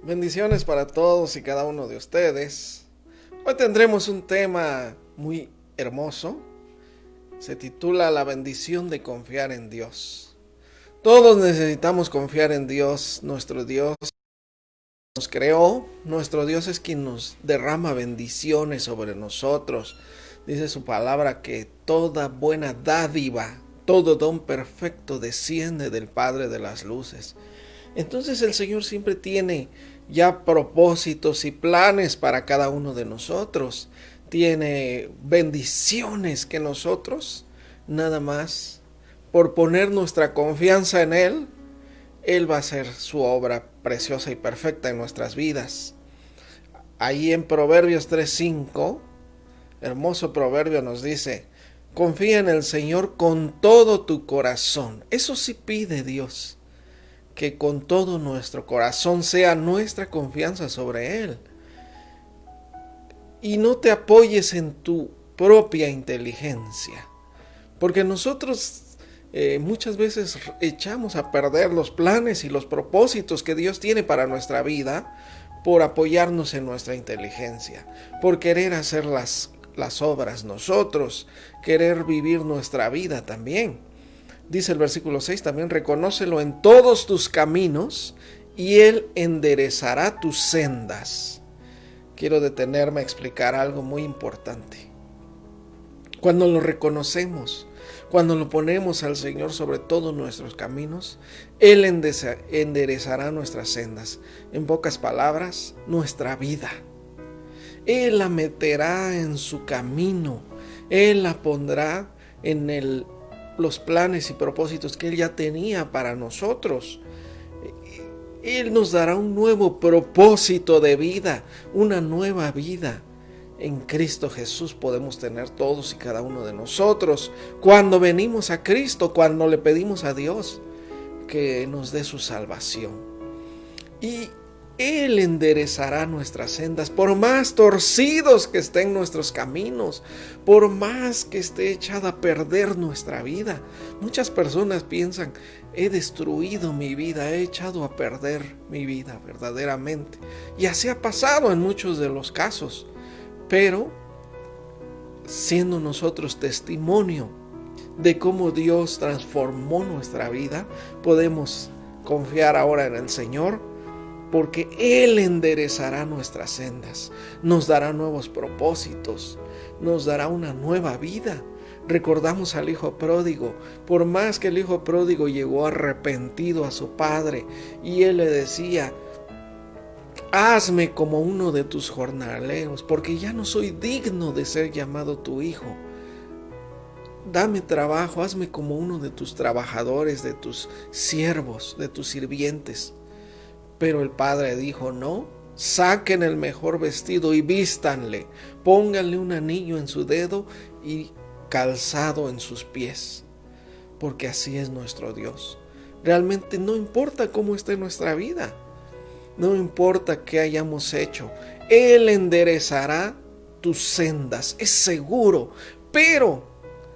Bendiciones para todos y cada uno de ustedes. Hoy tendremos un tema muy hermoso. Se titula La bendición de confiar en Dios. Todos necesitamos confiar en Dios. Nuestro Dios nos creó. Nuestro Dios es quien nos derrama bendiciones sobre nosotros. Dice su palabra que toda buena dádiva, todo don perfecto desciende del Padre de las luces. Entonces el Señor siempre tiene ya propósitos y planes para cada uno de nosotros. Tiene bendiciones que nosotros, nada más, por poner nuestra confianza en Él va a hacer su obra preciosa y perfecta en nuestras vidas. Ahí en Proverbios 3:5, hermoso proverbio nos dice, confía en el Señor con todo tu corazón. Eso sí pide Dios, que con todo nuestro corazón sea nuestra confianza sobre Él. Y no te apoyes en tu propia inteligencia, porque nosotros muchas veces echamos a perder los planes y los propósitos que Dios tiene para nuestra vida por apoyarnos en nuestra inteligencia, por querer hacer las obras nosotros, querer vivir nuestra vida también. Dice el versículo 6 también, reconócelo en todos tus caminos y Él enderezará tus sendas. Quiero detenerme a explicar algo muy importante. Cuando lo reconocemos, cuando lo ponemos al Señor sobre todos nuestros caminos, Él enderezará nuestras sendas. En pocas palabras, nuestra vida. Él la meterá en su camino. Él la pondrá en los planes y propósitos que Él ya tenía para nosotros. Él nos dará un nuevo propósito de vida, una nueva vida. En Cristo Jesús podemos tener todos y cada uno de nosotros. Cuando venimos a Cristo, cuando le pedimos a Dios que nos dé su salvación. Y Él enderezará nuestras sendas, por más torcidos que estén nuestros caminos, por más que esté echada a perder nuestra vida. Muchas personas piensan, he destruido mi vida, he echado a perder mi vida verdaderamente. Y así ha pasado en muchos de los casos. Pero, siendo nosotros testimonio de cómo Dios transformó nuestra vida, podemos confiar ahora en el Señor, porque Él enderezará nuestras sendas, nos dará nuevos propósitos, nos dará una nueva vida. Recordamos al hijo pródigo, por más que el hijo pródigo llegó arrepentido a su padre y él le decía, hazme como uno de tus jornaleros, porque ya no soy digno de ser llamado tu hijo. Dame trabajo, hazme como uno de tus trabajadores, de tus siervos, de tus sirvientes. Pero el padre dijo, no, saquen el mejor vestido y vístanle, pónganle un anillo en su dedo y calzado en sus pies, porque así es nuestro Dios. Realmente no importa cómo esté nuestra vida, no importa qué hayamos hecho, Él enderezará tus sendas, es seguro. Pero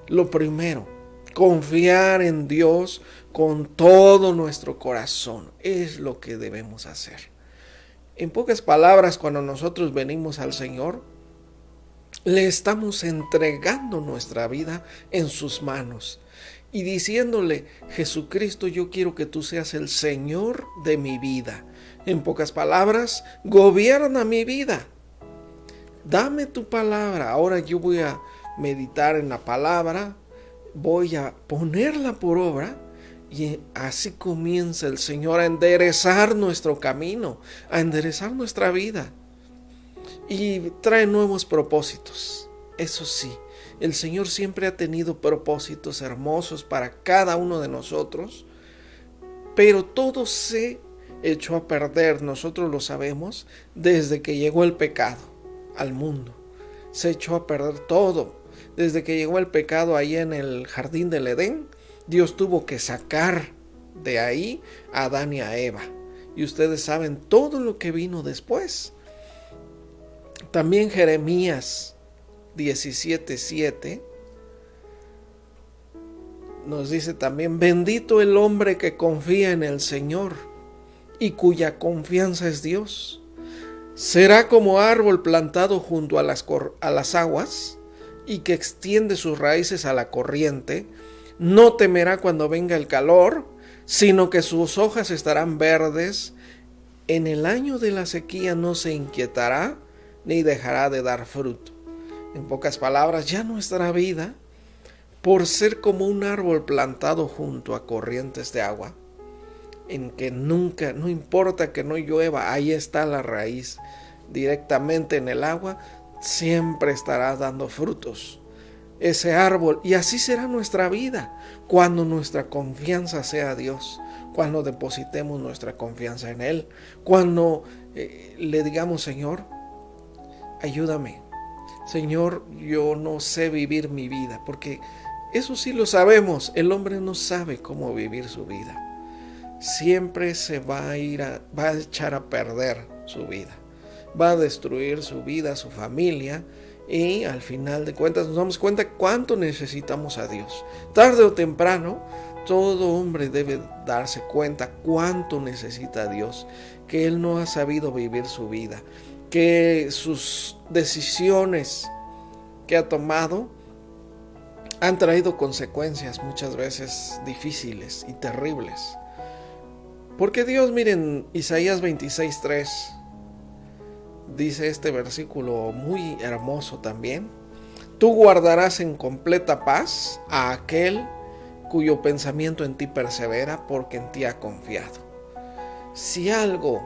lo primero, confiar en Dios con todo nuestro corazón es lo que debemos hacer. En pocas palabras, cuando nosotros venimos al Señor, le estamos entregando nuestra vida en sus manos y diciéndole, Jesucristo, yo quiero que tú seas el Señor de mi vida. En pocas palabras, gobierna mi vida. Dame tu palabra. Ahora yo voy a meditar en la palabra, voy a ponerla por obra y así comienza el Señor a enderezar nuestro camino, a enderezar nuestra vida y trae nuevos propósitos. Eso sí, el Señor siempre ha tenido propósitos hermosos para cada uno de nosotros, pero todo se echó a perder, nosotros lo sabemos, desde que llegó el pecado al mundo. Se echó a perder todo. Desde que llegó el pecado ahí en el jardín del Edén, Dios tuvo que sacar de ahí a Adán y a Eva. Y ustedes saben todo lo que vino después. También Jeremías 17:7 nos dice también, bendito el hombre que confía en el Señor y cuya confianza es Dios. Será como árbol plantado junto a las aguas y que extiende sus raíces a la corriente. No temerá cuando venga el calor, sino que sus hojas estarán verdes. En el año de la sequía no se inquietará ni dejará de dar fruto. En pocas palabras, ya nuestra vida, por ser como un árbol plantado junto a corrientes de agua, en que nunca, no importa que no llueva, ahí está la raíz directamente en el agua, siempre estará dando frutos ese árbol. Y así será nuestra vida cuando nuestra confianza sea Dios, cuando depositemos nuestra confianza en Él, cuando le digamos: Señor, ayúdame. Señor, yo no sé vivir mi vida, porque eso sí lo sabemos, el hombre no sabe cómo vivir su vida. Siempre se va a echar a perder su vida, va a destruir su vida, su familia, y al final de cuentas nos damos cuenta cuánto necesitamos a Dios. Tarde o temprano, todo hombre debe darse cuenta cuánto necesita a Dios, que él no ha sabido vivir su vida, que sus decisiones que ha tomado han traído consecuencias muchas veces difíciles y terribles. Porque Dios, miren, Isaías 26:3 dice este versículo muy hermoso también: tú guardarás en completa paz a aquel cuyo pensamiento en ti persevera, porque en ti ha confiado. Si algo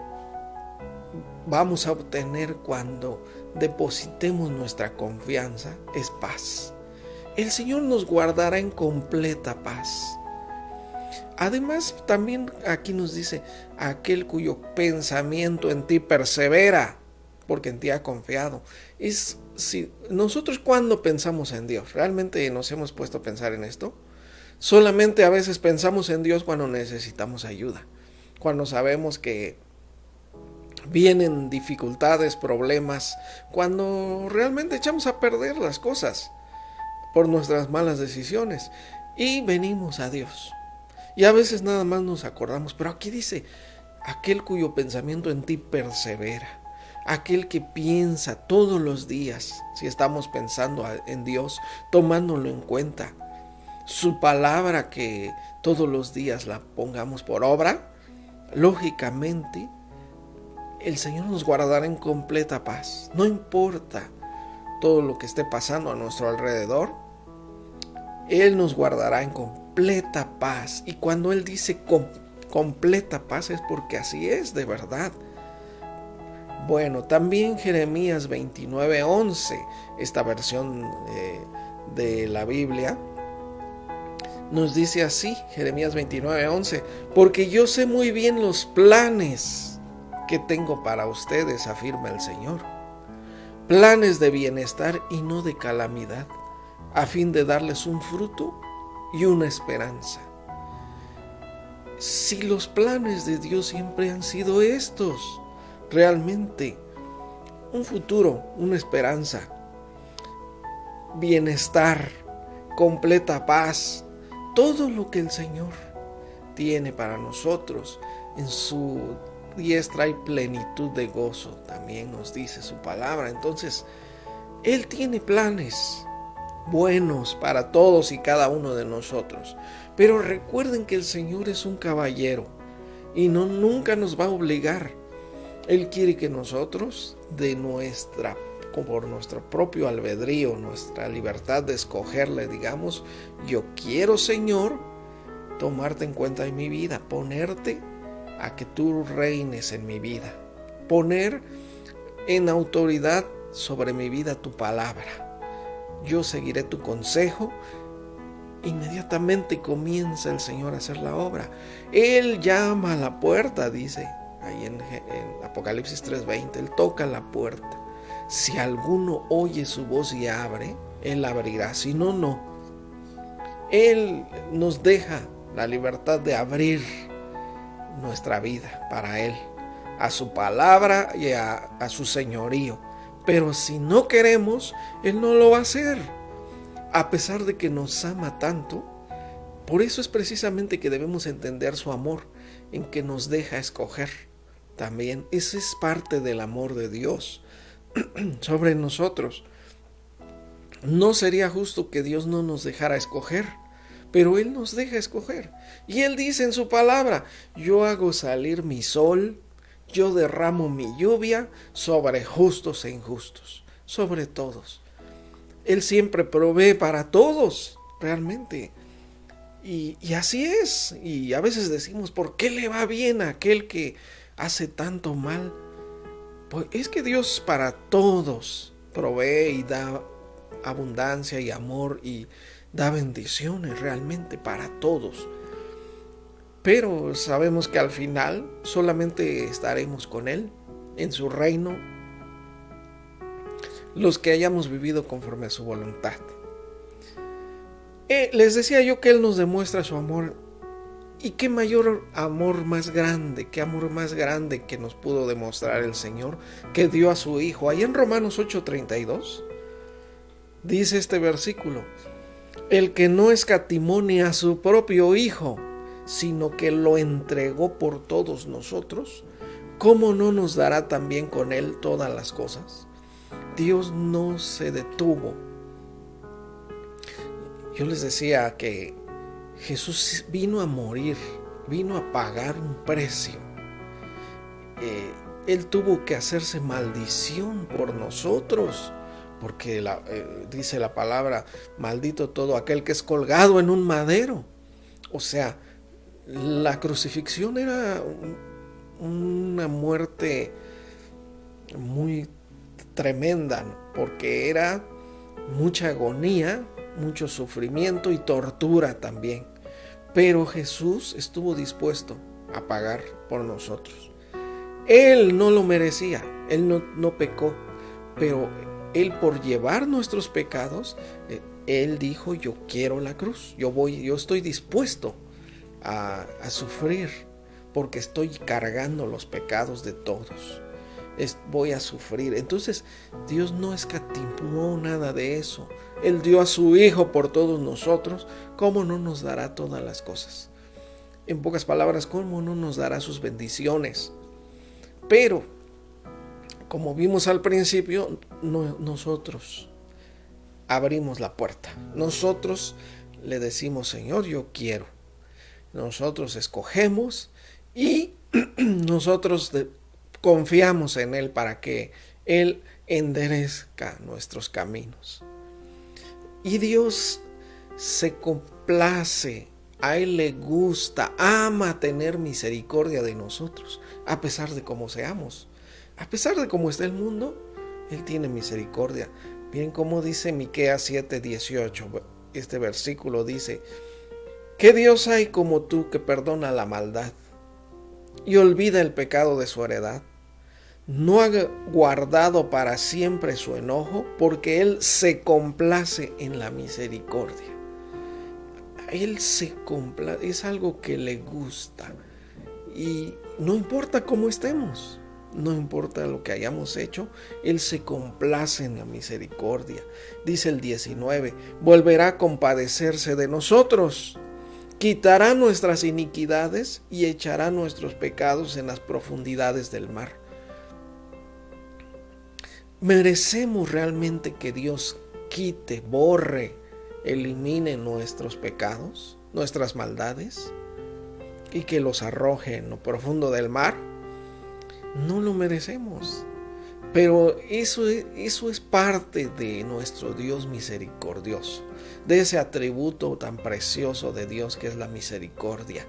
vamos a obtener cuando depositemos nuestra confianza, es paz. El Señor nos guardará en completa paz. Además, también aquí nos dice: aquel cuyo pensamiento en ti persevera, porque en ti ha confiado. Si nosotros, cuando pensamos en Dios, ¿realmente nos hemos puesto a pensar en esto? Solamente a veces pensamos en Dios cuando necesitamos ayuda, cuando sabemos que vienen dificultades, problemas, cuando realmente echamos a perder las cosas por nuestras malas decisiones, y venimos a Dios. Y a veces nada más nos acordamos, pero aquí dice: aquel cuyo pensamiento en ti persevera, aquel que piensa todos los días, si estamos pensando en Dios, tomándolo en cuenta, su palabra, que todos los días la pongamos por obra, lógicamente el Señor nos guardará en completa paz. No importa todo lo que esté pasando a nuestro alrededor, Él nos guardará en completa paz. Y cuando Él dice completa paz, es porque así es de verdad. Bueno, también Jeremías 29:11, esta versión de la Biblia, nos dice así, Jeremías 29:11: porque yo sé muy bien los planes que tengo para ustedes, afirma el Señor, planes de bienestar y no de calamidad, a fin de darles un fruto y una esperanza. Si los planes de Dios siempre han sido estos, realmente un futuro, una esperanza, bienestar, completa paz, todo lo que el Señor tiene para nosotros, en su diestra hay plenitud de gozo, también nos dice su palabra. Entonces, Él tiene planes buenos para todos y cada uno de nosotros. Pero recuerden que el Señor es un caballero y nunca nos va a obligar. Él quiere que nosotros, por nuestro propio albedrío, nuestra libertad de escogerle, digamos: yo quiero, Señor, tomarte en cuenta en mi vida, ponerte a que tú reines en mi vida, poner en autoridad sobre mi vida tu palabra. Yo seguiré tu consejo. Inmediatamente comienza el Señor a hacer la obra. Él llama a la puerta, dice ahí en Apocalipsis 3:20, Él toca la puerta. Si alguno oye su voz y abre, Él abrirá. Si no, no. Él nos deja la libertad de abrir nuestra vida para Él, a su palabra y a su señorío. Pero si no queremos, Él no lo va a hacer, a pesar de que nos ama tanto. Por eso es precisamente que debemos entender su amor en que nos deja escoger también. Ese es parte del amor de Dios sobre nosotros. No sería justo que Dios no nos dejara escoger, pero Él nos deja escoger. Y Él dice en su palabra: yo hago salir mi sol, yo derramo mi lluvia sobre justos e injustos, sobre todos. Él siempre provee para todos, realmente. Y así es. Y a veces decimos: ¿por qué le va bien a aquel que hace tanto mal? Pues es que Dios para todos provee y da abundancia y amor y da bendiciones realmente para todos. Pero sabemos que al final solamente estaremos con Él en su reino los que hayamos vivido conforme a su voluntad. Les decía yo que Él nos demuestra su amor. Y qué mayor amor más grande, qué amor más grande que nos pudo demostrar el Señor, que dio a su Hijo. Ahí en Romanos 8:32 dice este versículo: el que no escatimó ni a su propio Hijo, sino que lo entregó por todos nosotros, ¿cómo no nos dará también con Él todas las cosas? Dios no se detuvo. Yo les decía que Jesús vino a morir, vino a pagar un precio. Él tuvo que hacerse maldición por nosotros, porque dice la palabra: maldito todo aquel que es colgado en un madero. O sea, la crucifixión era una muerte muy tremenda, porque era mucha agonía, mucho sufrimiento y tortura también. Pero Jesús estuvo dispuesto a pagar por nosotros. Él no lo merecía, Él no pecó, pero Él, por llevar nuestros pecados, Él dijo: yo quiero la cruz, yo estoy dispuesto a sufrir, porque estoy cargando los pecados de todos. Voy a sufrir. Entonces Dios no escatimó nada de eso. Él dio a su Hijo por todos nosotros. ¿Cómo no nos dará todas las cosas? En pocas palabras, ¿cómo no nos dará sus bendiciones? Pero, como vimos al principio, nosotros abrimos la puerta. Nosotros le decimos: Señor, yo quiero. Nosotros escogemos y nosotros confiamos en Él para que Él enderezca nuestros caminos. Y Dios se complace, a Él le gusta, ama tener misericordia de nosotros, a pesar de cómo seamos. A pesar de cómo está el mundo, Él tiene misericordia. Miren cómo dice Miqueas 7:18. Este versículo dice: ¿qué Dios hay como tú, que perdona la maldad y olvida el pecado de su heredad? No ha guardado para siempre su enojo, porque Él se complace en la misericordia. Él se complace, es algo que le gusta. Y no importa cómo estemos, no importa lo que hayamos hecho, Él se complace en la misericordia. Dice el 19: volverá a compadecerse de nosotros, quitará nuestras iniquidades y echará nuestros pecados en las profundidades del mar. ¿Merecemos realmente que Dios quite, borre, elimine nuestros pecados, nuestras maldades, y que los arroje en lo profundo del mar? No lo merecemos. Pero eso es parte de nuestro Dios misericordioso, de ese atributo tan precioso de Dios que es la misericordia.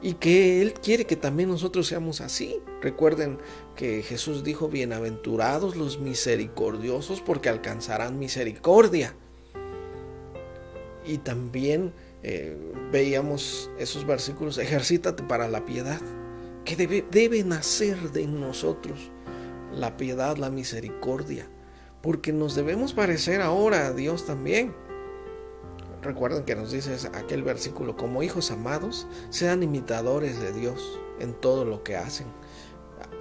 Y que Él quiere que también nosotros seamos así. Recuerden que Jesús dijo: bienaventurados los misericordiosos, porque alcanzarán misericordia. Y también veíamos esos versículos: ejercítate para la piedad, que debe nacer de nosotros la piedad, la misericordia, porque nos debemos parecer ahora a Dios también. Recuerden que nos dice aquel versículo: como hijos amados, sean imitadores de Dios en todo lo que hacen,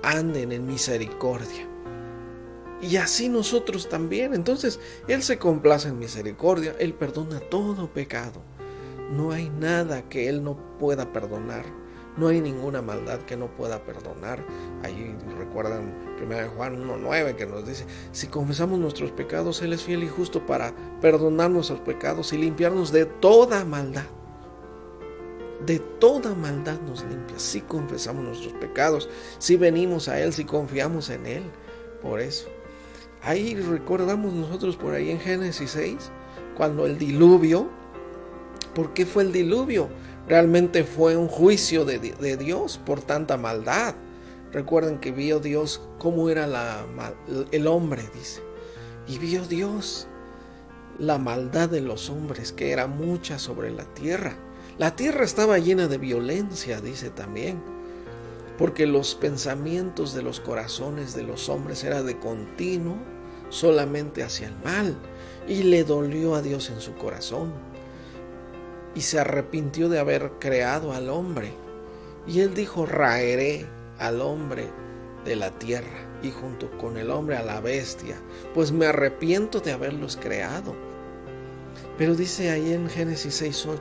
anden en misericordia. Y así nosotros también. Entonces Él se complace en misericordia, Él perdona todo pecado. No hay nada que Él no pueda perdonar. No hay ninguna maldad que no pueda perdonar. Ahí recuerdan 1 Juan 1:9 que nos dice, si confesamos nuestros pecados, Él es fiel y justo para perdonar nuestros pecados y limpiarnos de toda maldad. De toda maldad nos limpia si confesamos nuestros pecados, si venimos a Él, si confiamos en Él. Por eso, ahí recordamos nosotros por ahí en Génesis 6, cuando el diluvio, ¿por qué fue el diluvio? Realmente fue un juicio de Dios por tanta maldad. Recuerden que vio Dios cómo era el hombre, dice. Y vio Dios la maldad de los hombres, que era mucha sobre la tierra. La tierra estaba llena de violencia, dice también, porque los pensamientos de los corazones de los hombres eran de continuo solamente hacia el mal, y le dolió a Dios en su corazón, y se arrepintió de haber creado al hombre, y él dijo, raeré al hombre de la tierra, y junto con el hombre a la bestia, pues me arrepiento de haberlos creado. Pero dice ahí en Génesis 6:8,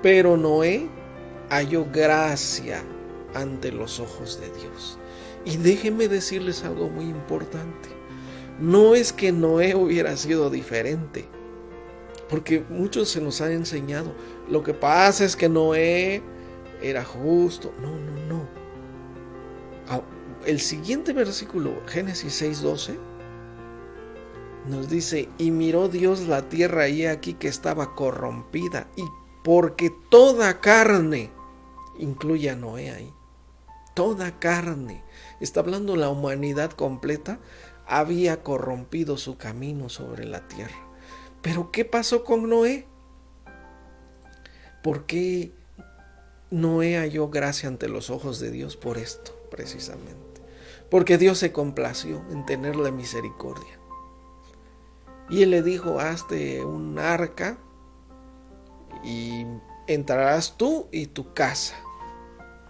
pero Noé halló gracia ante los ojos de Dios. Y déjenme decirles algo muy importante. No es que Noé hubiera sido diferente, porque muchos se nos han enseñado, lo que pasa es que Noé era justo. No. El siguiente versículo, Génesis 6:12, nos dice, y miró Dios la tierra y aquí que estaba corrompida, y porque toda carne, incluye a Noé ahí, toda carne, está hablando la humanidad completa, había corrompido su camino sobre la tierra. Pero ¿qué pasó con Noé? ¿Por qué Noé halló gracia ante los ojos de Dios? Por esto, precisamente. Porque Dios se complació en tenerle misericordia. Y Él le dijo, hazte un arca y entrarás tú y tu casa.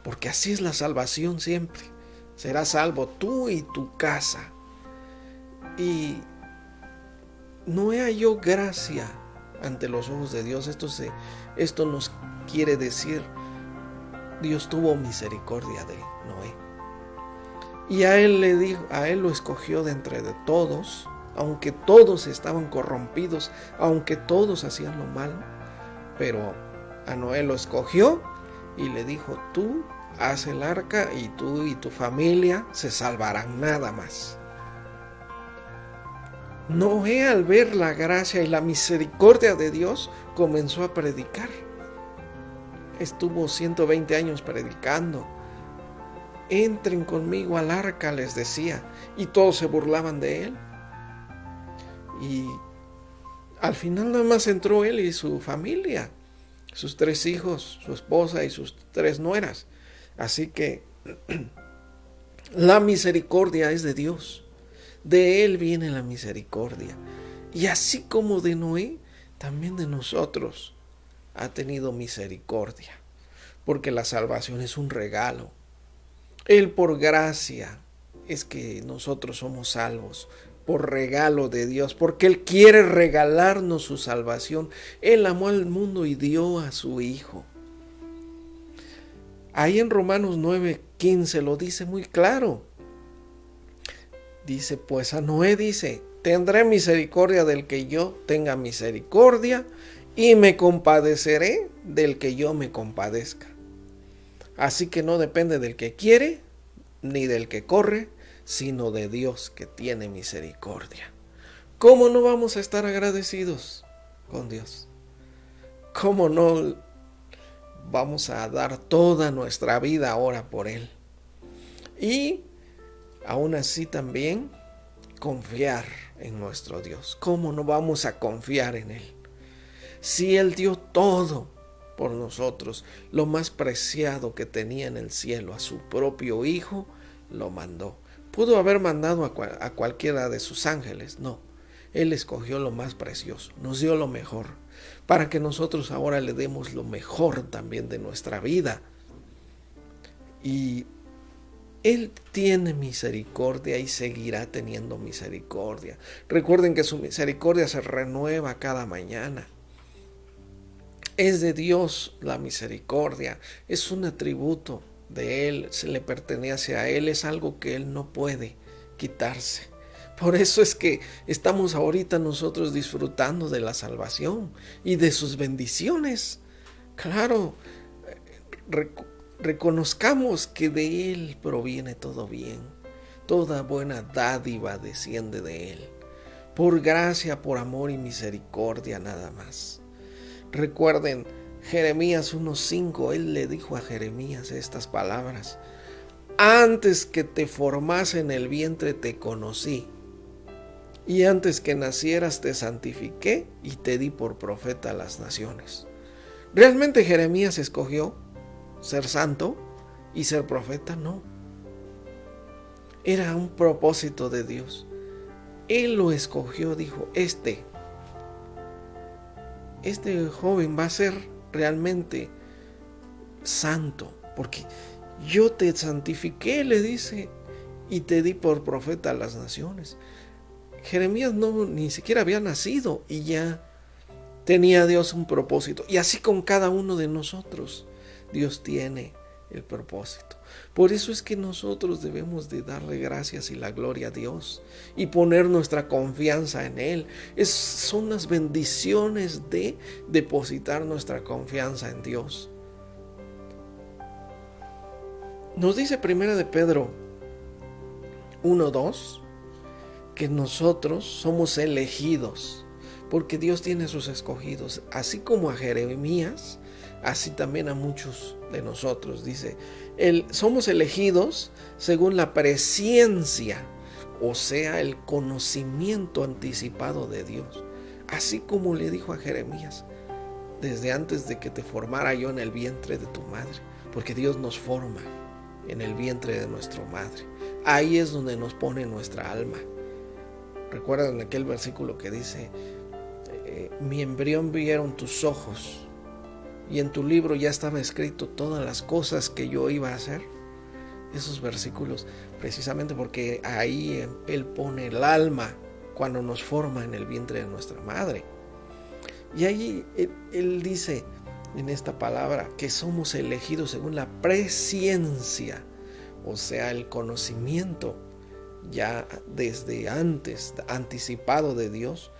Porque así es la salvación siempre. Serás salvo tú y tu casa. Y Noé halló gracia ante los ojos de Dios. Esto nos quiere decir, Dios tuvo misericordia de Noé. Y a él le dijo, a él lo escogió de entre de todos, aunque todos estaban corrompidos, aunque todos hacían lo malo, pero a Noé lo escogió y le dijo, tú haz el arca y tú y tu familia se salvarán, nada más. Noé, al ver la gracia y la misericordia de Dios, comenzó a predicar. Estuvo 120 años predicando. Entren conmigo al arca, les decía, y todos se burlaban de él. Y al final nada más entró él y su familia, sus 3 hijos, su esposa y sus 3 nueras. Así que la misericordia es de Dios. De Él viene la misericordia. Y así como de Noé, también de nosotros ha tenido misericordia. Porque la salvación es un regalo. Él por gracia es que nosotros somos salvos. Por regalo de Dios. Porque Él quiere regalarnos su salvación. Él amó al mundo y dio a su Hijo. Ahí en Romanos 9:15 lo dice muy claro. Dice, pues a Noé dice, tendré misericordia del que yo tenga misericordia y me compadeceré del que yo me compadezca. Así que no depende del que quiere ni del que corre, sino de Dios que tiene misericordia. ¿Cómo no vamos a estar agradecidos con Dios? ¿Cómo no vamos a dar toda nuestra vida ahora por Él? Y aún así también confiar en nuestro Dios. ¿Cómo no vamos a confiar en Él? Si Él dio todo por nosotros, lo más preciado que tenía en el cielo, a su propio Hijo, lo mandó. Pudo haber mandado a cualquiera de sus ángeles, no. Él escogió lo más precioso, nos dio lo mejor, para que nosotros ahora le demos lo mejor también de nuestra vida. Y Él tiene misericordia y seguirá teniendo misericordia. Recuerden que su misericordia se renueva cada mañana. Es de Dios la misericordia, es un atributo de Él, se le pertenece a Él, es algo que Él no puede quitarse. Por eso es que estamos ahorita nosotros disfrutando de la salvación y de sus bendiciones. Claro, reconozcamos que de Él proviene todo bien. Toda buena dádiva desciende de Él. Por gracia, por amor y misericordia nada más. Recuerden Jeremías 1:5, Él le dijo a Jeremías estas palabras: antes que te formase en el vientre te conocí, y antes que nacieras te santifiqué y te di por profeta a las naciones. ¿Realmente Jeremías escogió ser santo y ser profeta? No. Era un propósito de Dios. Él lo escogió, dijo, este joven va a ser realmente santo, porque yo te santifiqué, le dice, y te di por profeta a las naciones. Jeremías ni siquiera había nacido y ya tenía Dios un propósito. Y así con cada uno de nosotros, Dios tiene el propósito. Por eso es que nosotros debemos de darle gracias y la gloria a Dios y poner nuestra confianza en Él. Son las bendiciones de depositar nuestra confianza en Dios. Nos dice Primera de Pedro 1:2 que nosotros somos elegidos, porque Dios tiene sus escogidos, así como a Jeremías, así también a muchos de nosotros. Dice, somos elegidos según la presciencia, o sea, el conocimiento anticipado de Dios, así como le dijo a Jeremías, desde antes de que te formara yo en el vientre de tu madre, porque Dios nos forma en el vientre de nuestra madre. Ahí es donde nos pone nuestra alma. Recuerdan aquel versículo que dice, mi embrión vieron tus ojos, y en tu libro ya estaba escrito todas las cosas que yo iba a hacer. Esos versículos, precisamente porque ahí Él pone el alma cuando nos forma en el vientre de nuestra madre. Y ahí Él dice en esta palabra que somos elegidos según la presciencia, o sea, el conocimiento ya desde antes, anticipado de Dios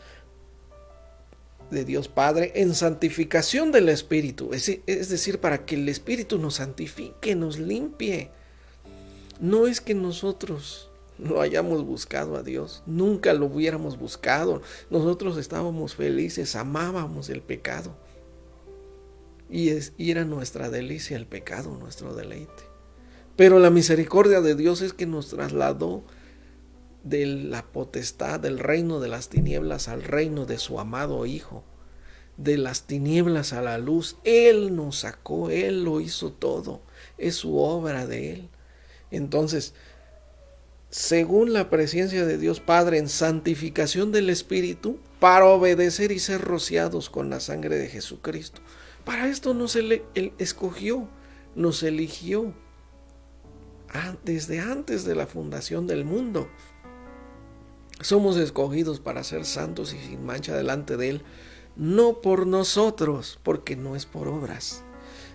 Padre, en santificación del Espíritu, es decir, para que el Espíritu nos santifique, nos limpie. No es que nosotros lo hayamos buscado a Dios, nunca lo hubiéramos buscado. Nosotros estábamos felices, amábamos el pecado, y era nuestra delicia el pecado, nuestro deleite. Pero la misericordia de Dios es que nos trasladó de la potestad del reino de las tinieblas al reino de su amado Hijo, de las tinieblas a la luz. Él nos sacó, Él lo hizo todo, es su obra de Él. Entonces, según la presencia de Dios Padre, en santificación del Espíritu, para obedecer y ser rociados con la sangre de Jesucristo. Para esto Él escogió, nos eligió desde antes de la fundación del mundo. Somos escogidos para ser santos y sin mancha delante de Él, no por nosotros, porque no es por obras,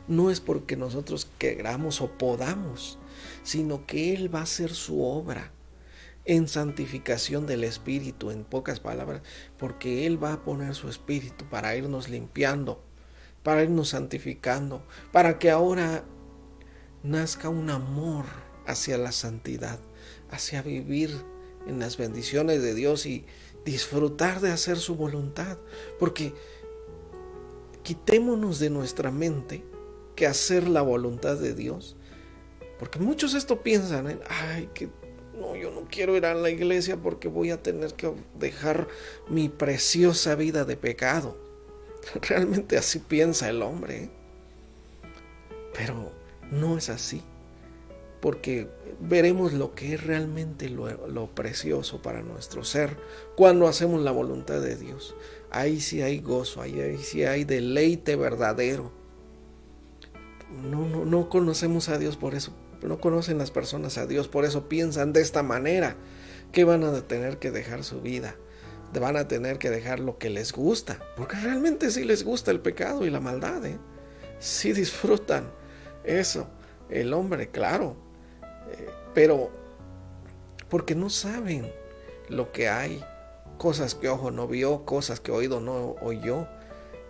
no es porque nosotros queramos o podamos, sino que Él va a hacer su obra en santificación del Espíritu, en pocas palabras, porque Él va a poner su Espíritu para irnos limpiando, para irnos santificando, para que ahora nazca un amor hacia la santidad, hacia vivir en las bendiciones de Dios y disfrutar de hacer su voluntad. Porque quitémonos de nuestra mente que hacer la voluntad de Dios, porque muchos esto piensan, yo no quiero ir a la iglesia porque voy a tener que dejar mi preciosa vida de pecado. Realmente así piensa el hombre, pero no es así, porque veremos lo que es realmente lo precioso para nuestro ser cuando hacemos la voluntad de Dios. Ahí sí hay gozo, ahí sí hay deleite verdadero. No conocemos a Dios por eso, no conocen las personas a Dios, por eso piensan de esta manera, que van a tener que dejar su vida van a tener que dejar lo que les gusta, porque realmente sí les gusta el pecado y la maldad, sí disfrutan eso, el hombre, claro, pero porque no saben lo que hay, cosas que ojo no vio, cosas que oído no oyó,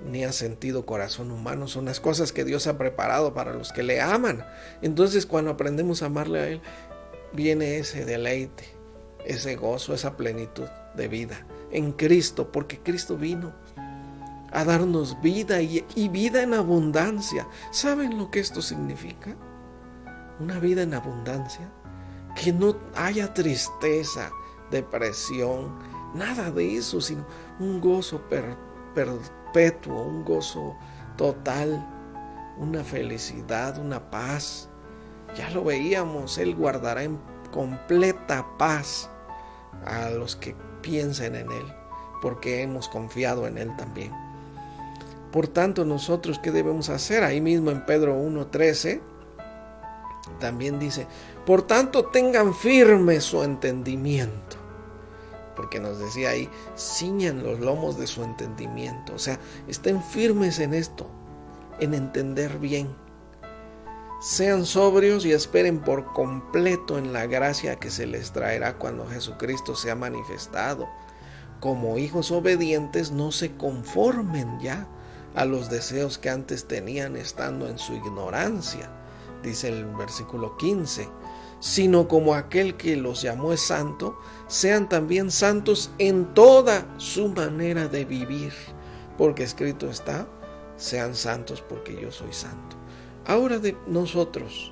ni ha sentido corazón humano. Son las cosas que Dios ha preparado para los que le aman. Entonces, cuando aprendemos a amarle a Él, viene ese deleite, ese gozo, esa plenitud de vida en Cristo, porque Cristo vino a darnos vida y vida en abundancia. ¿Saben lo que esto significa? Una vida en abundancia, que no haya tristeza, depresión, nada de eso, sino un gozo perpetuo, un gozo total, una felicidad, una paz. Ya lo veíamos, Él guardará en completa paz a los que piensen en Él, porque hemos confiado en Él también. Por tanto, nosotros, ¿qué debemos hacer? Ahí mismo en Pedro 1:13 también dice: por tanto, tengan firme su entendimiento. Porque nos decía ahí, ciñan los lomos de su entendimiento. O sea, estén firmes en esto, en entender bien. Sean sobrios y esperen por completo en la gracia que se les traerá cuando Jesucristo sea manifestado. Como hijos obedientes, no se conformen ya a los deseos que antes tenían estando en su ignorancia, dice el versículo 15, sino como aquel que los llamó es santo, sean también santos en toda su manera de vivir, porque escrito está: sean santos porque yo soy santo. Ahora nosotros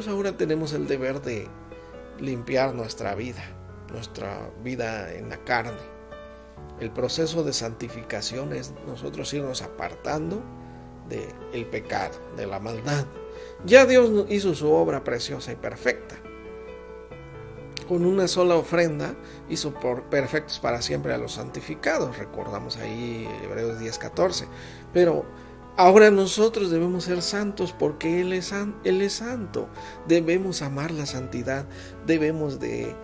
ahora tenemos el deber de limpiar nuestra vida en la carne. El proceso de santificación es nosotros irnos apartando del pecado, de la maldad. Ya Dios hizo su obra preciosa y perfecta. Con una sola ofrenda hizo perfectos para siempre a los santificados. Recordamos ahí Hebreos 10:14. Pero ahora nosotros debemos ser santos porque Él es santo. Debemos amar la santidad. Debemos de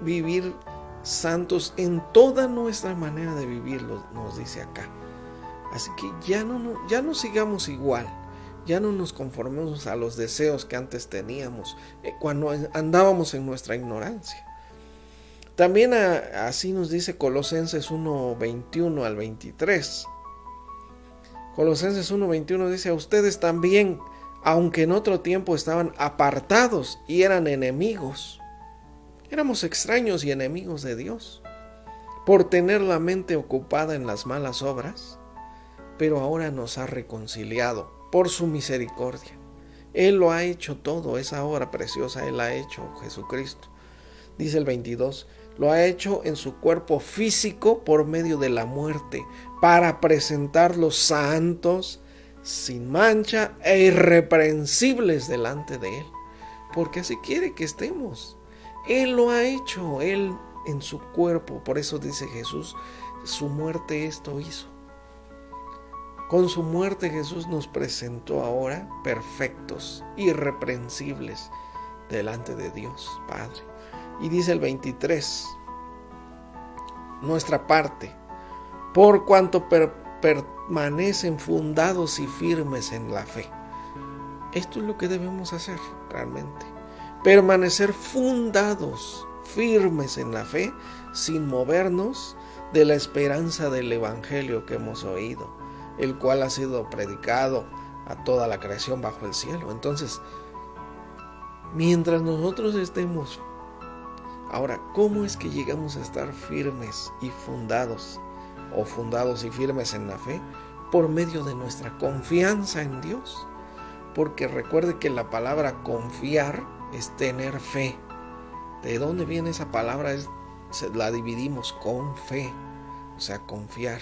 vivir santos en toda nuestra manera de vivirlo, nos dice acá. Así que ya no sigamos igual. Ya no nos conformemos a los deseos que antes teníamos cuando andábamos en nuestra ignorancia. También así nos dice Colosenses 1:21 al 23. Colosenses 1:21 dice: a ustedes también, aunque en otro tiempo estaban apartados y eran enemigos, éramos extraños y enemigos de Dios, por tener la mente ocupada en las malas obras, pero ahora nos ha reconciliado por su misericordia. Él lo ha hecho todo, esa obra preciosa Él la ha hecho, Jesucristo. Dice el 22, lo ha hecho en su cuerpo físico por medio de la muerte, para presentarlos santos, sin mancha e irreprensibles delante de Él, porque así quiere que estemos. Él lo ha hecho, Él en su cuerpo. Por eso dice Jesús, su muerte esto hizo. Con su muerte Jesús nos presentó ahora perfectos, irreprensibles delante de Dios Padre. Y dice el 23, nuestra parte, por cuanto permanecen fundados y firmes en la fe. Esto es lo que debemos hacer realmente. Permanecer fundados, firmes en la fe, sin movernos de la esperanza del Evangelio que hemos oído, el cual ha sido predicado a toda la creación bajo el cielo. Entonces, mientras nosotros estemos, ahora, ¿cómo es que llegamos a estar firmes y fundados, o fundados y firmes en la fe? Por medio de nuestra confianza en Dios. Porque recuerde que la palabra confiar es tener fe. ¿De dónde viene esa palabra? La dividimos con fe, o sea, confiar.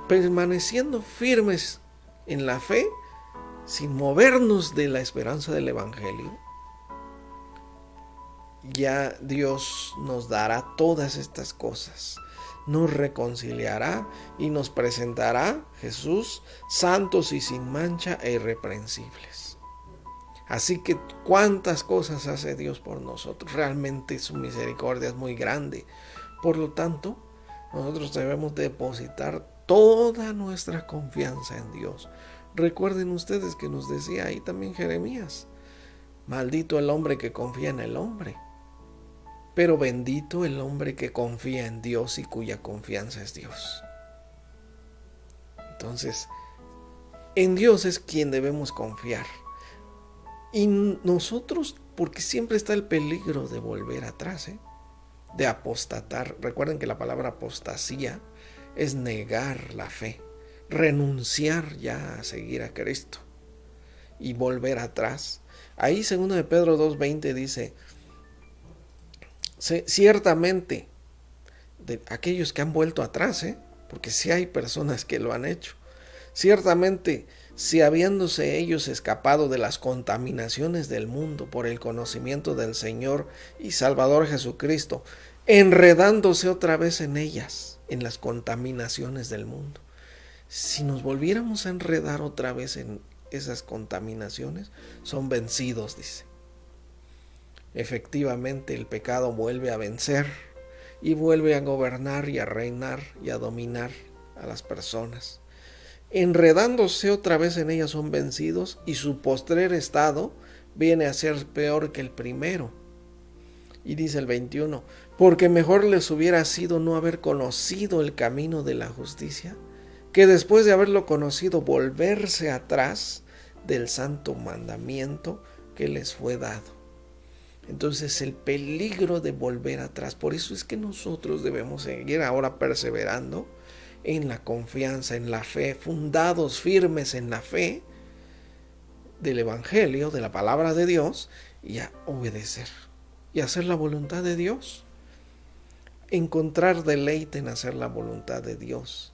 Permaneciendo firmes en la fe, sin movernos de la esperanza del Evangelio, ya Dios nos dará todas estas cosas. Nos reconciliará y nos presentará Jesús santos y sin mancha e irreprensibles. Así que cuántas cosas hace Dios por nosotros. Realmente su misericordia es muy grande. Por lo tanto, nosotros debemos depositar toda nuestra confianza en Dios. Recuerden ustedes que nos decía ahí también Jeremías: maldito el hombre que confía en el hombre, pero bendito el hombre que confía en Dios y cuya confianza es Dios. Entonces, en Dios es quien debemos confiar. Y nosotros, porque siempre está el peligro de volver atrás, de apostatar. Recuerden que la palabra apostasía es negar la fe, renunciar ya a seguir a Cristo y volver atrás. Ahí 2 de Pedro 2:20 dice: ciertamente, de aquellos que han vuelto atrás, porque sí hay personas que lo han hecho, ciertamente, si habiéndose ellos escapado de las contaminaciones del mundo por el conocimiento del Señor y Salvador Jesucristo, enredándose otra vez en ellas, en las contaminaciones del mundo, si nos volviéramos a enredar otra vez en esas contaminaciones, son vencidos, dice. Efectivamente, el pecado vuelve a vencer y vuelve a gobernar y a reinar y a dominar a las personas. Enredándose otra vez en ellas, son vencidos, y su postrer estado viene a ser peor que el primero. Y dice el 21: porque mejor les hubiera sido no haber conocido el camino de la justicia, que después de haberlo conocido volverse atrás del santo mandamiento que les fue dado. Entonces, el peligro de volver atrás. Por eso es que nosotros debemos seguir ahora perseverando en la confianza, en la fe, fundados firmes en la fe del Evangelio, de la palabra de Dios, y a obedecer y hacer la voluntad de Dios. Encontrar deleite en hacer la voluntad de Dios.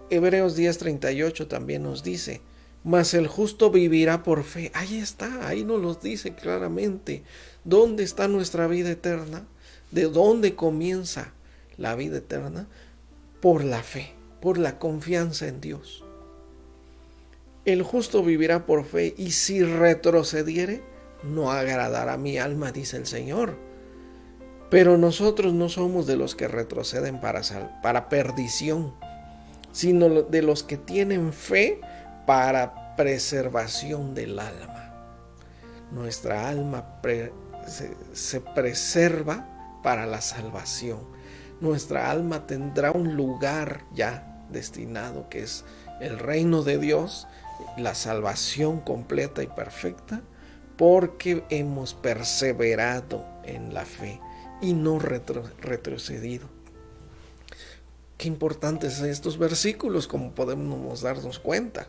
Hebreos 10:38 también nos dice: mas el justo vivirá por fe. Ahí está, ahí nos lo dice claramente. ¿Dónde está nuestra vida eterna? ¿De dónde comienza la vida eterna? Por la fe, por la confianza en Dios. El justo vivirá por fe, y si retrocediere, no agradará mi alma, dice el Señor. Pero nosotros no somos de los que retroceden para perdición, sino de los que tienen fe para preservación del alma. Nuestra alma se preserva para la salvación. Nuestra alma tendrá un lugar ya destinado, que es el reino de Dios, la salvación completa y perfecta, porque hemos perseverado en la fe y no retrocedido. Qué importantes son estos versículos, como podemos darnos cuenta.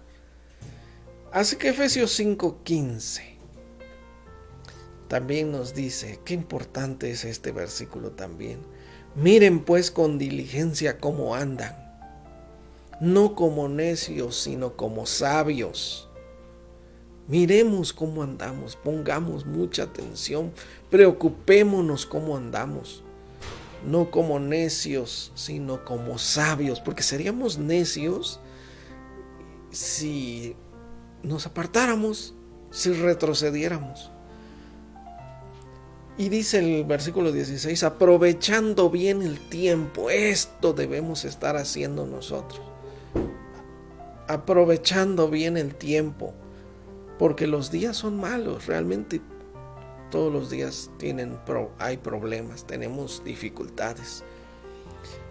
Así que Efesios 5:15 también nos dice, qué importante es este versículo también: miren pues con diligencia cómo andan, no como necios, sino como sabios. Miremos cómo andamos, pongamos mucha atención, preocupémonos cómo andamos. No como necios, sino como sabios, porque seríamos necios si nos apartáramos, si retrocediéramos. Y dice el versículo 16: aprovechando bien el tiempo. Esto debemos estar haciendo nosotros, aprovechando bien el tiempo, porque los días son malos. Realmente todos los días hay problemas, tenemos dificultades.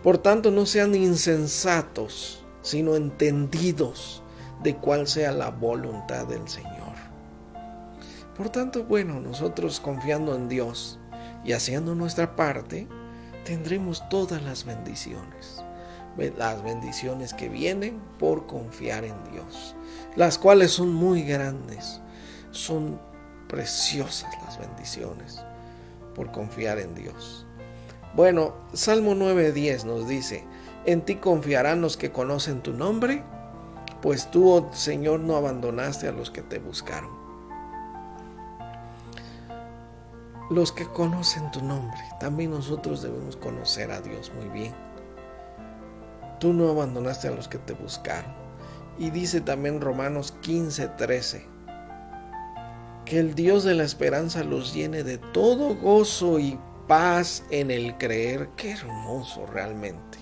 Por tanto, no sean insensatos, sino entendidos de cuál sea la voluntad del Señor. Por tanto, nosotros confiando en Dios y haciendo nuestra parte, tendremos todas las bendiciones. Las bendiciones que vienen por confiar en Dios, las cuales son muy grandes, son preciosas las bendiciones por confiar en Dios. Salmo 9:10 nos dice: en ti confiarán los que conocen tu nombre, pues tú, oh Señor, no abandonaste a los que te buscaron. Los que conocen tu nombre, también nosotros debemos conocer a Dios muy bien. Tú no abandonaste a los que te buscaron. Y dice también Romanos 15:13 Que el Dios de la esperanza los llene de todo gozo y paz en el creer. Qué hermoso realmente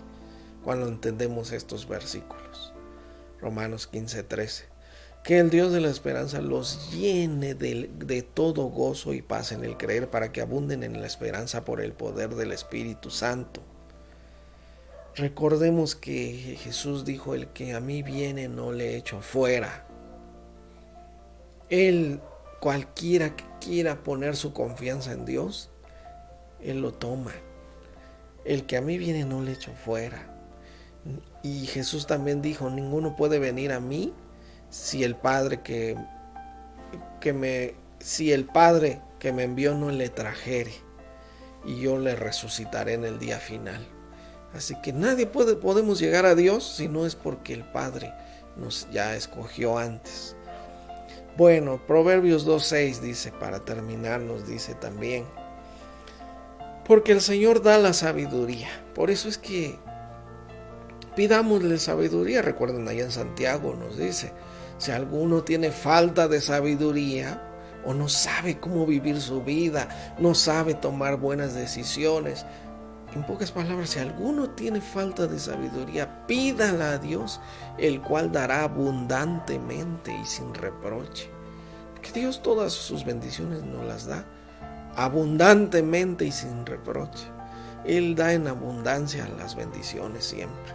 cuando entendemos estos versículos. Romanos 15:13. Que el Dios de la esperanza los llene de todo gozo y paz en el creer, para que abunden en la esperanza por el poder del Espíritu Santo. Recordemos que Jesús dijo: el que a mí viene no le echo fuera. Él, cualquiera que quiera poner su confianza en Dios, Él lo toma. El que a mí viene no le echo fuera. Y Jesús también dijo: ninguno puede venir a mí si el Padre que me envió no le trajere, y yo le resucitaré en el día final. Así que podemos llegar a Dios si no es porque el Padre nos ya escogió antes. Bueno, Proverbios 2:6 dice, para terminar, nos dice también: porque el Señor da la sabiduría. Por eso es que pidámosle sabiduría. Recuerden, allá en Santiago nos dice: si alguno tiene falta de sabiduría, o no sabe cómo vivir su vida, no sabe tomar buenas decisiones, en pocas palabras, si alguno tiene falta de sabiduría, pídala a Dios, el cual dará abundantemente y sin reproche. Que Dios todas sus bendiciones nos las da abundantemente y sin reproche. Él da en abundancia las bendiciones siempre.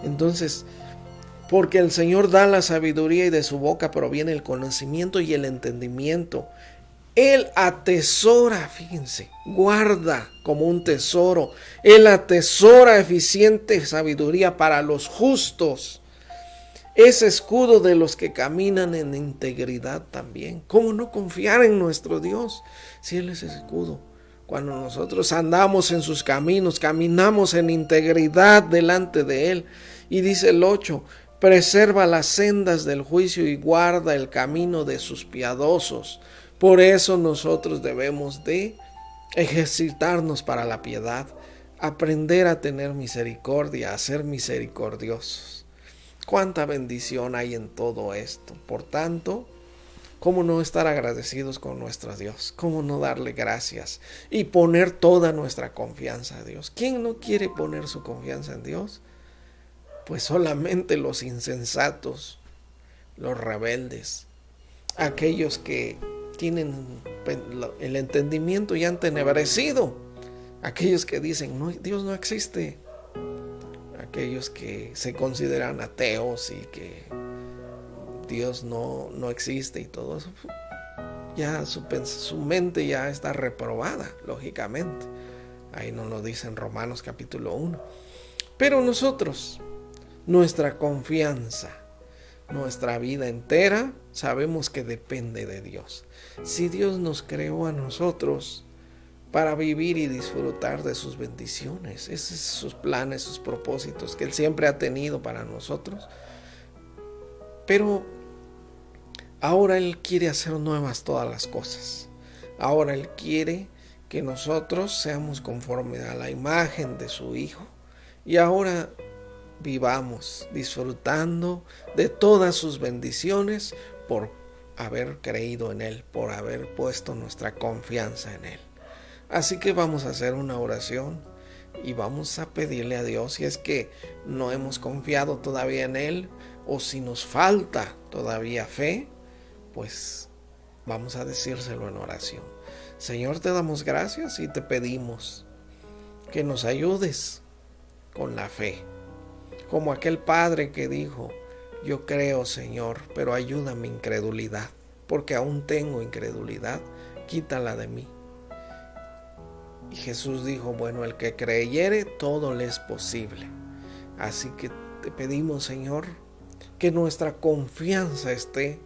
Entonces, porque el Señor da la sabiduría y de su boca proviene el conocimiento y el entendimiento. Él atesora, fíjense, guarda como un tesoro. Él atesora eficiente sabiduría para los justos. Es escudo de los que caminan en integridad también. ¿Cómo no confiar en nuestro Dios si Él es escudo? Cuando nosotros andamos en sus caminos, caminamos en integridad delante de Él. Y dice el 8: preserva las sendas del juicio y guarda el camino de sus piadosos. Por eso nosotros debemos de ejercitarnos para la piedad, aprender a tener misericordia, a ser misericordiosos. Cuánta bendición hay en todo esto. Por tanto, ¿cómo no estar agradecidos con nuestro Dios? ¿Cómo no darle gracias y poner toda nuestra confianza a Dios? ¿Quién no quiere poner su confianza en Dios? Pues solamente los insensatos, los rebeldes, aquellos que tienen el entendimiento ya entenebrecido, aquellos que dicen: no, Dios no existe, aquellos que se consideran ateos y que Dios no existe y todo eso, ya su mente ya está reprobada, lógicamente. Ahí nos lo dice en Romanos capítulo 1. Pero nosotros, nuestra confianza, nuestra vida entera, sabemos que depende de Dios. Si Dios nos creó a nosotros para vivir y disfrutar de sus bendiciones, esos son sus planes, sus propósitos que Él siempre ha tenido para nosotros. Pero ahora Él quiere hacer nuevas todas las cosas. Ahora Él quiere que nosotros seamos conforme a la imagen de su Hijo. Y ahora vivamos disfrutando de todas sus bendiciones por haber creído en Él, por haber puesto nuestra confianza en Él. Así que vamos a hacer una oración y vamos a pedirle a Dios, si es que no hemos confiado todavía en Él, o si nos falta todavía fe, pues vamos a decírselo en oración. Señor, te damos gracias y te pedimos que nos ayudes con la fe, como aquel padre que dijo: yo creo, Señor, pero ayuda mi incredulidad, porque aún tengo incredulidad, quítala de mí. Y Jesús dijo: bueno, el que creyere, todo le es posible. Así que te pedimos, Señor, que nuestra confianza esté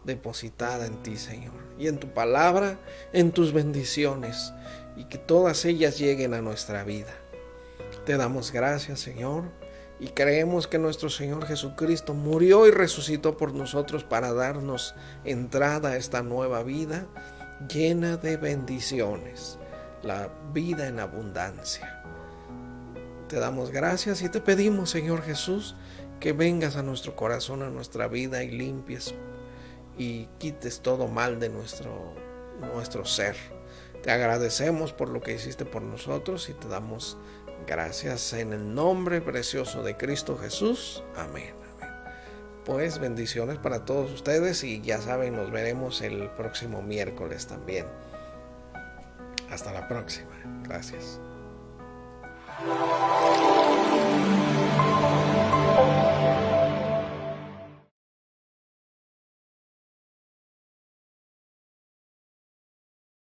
depositada en ti, Señor, y en tu palabra, en tus bendiciones, y que todas ellas lleguen a nuestra vida. Te damos gracias, Señor, y creemos que nuestro Señor Jesucristo murió y resucitó por nosotros para darnos entrada a esta nueva vida llena de bendiciones, la vida en abundancia. Te damos gracias y te pedimos, Señor Jesús, que vengas a nuestro corazón, a nuestra vida, y limpies y quites todo mal de nuestro ser. Te agradecemos por lo que hiciste por nosotros y te damos gracias en el nombre precioso de Cristo Jesús. Amén. Pues bendiciones para todos ustedes y ya saben, nos veremos el próximo miércoles también. Hasta la próxima. Gracias.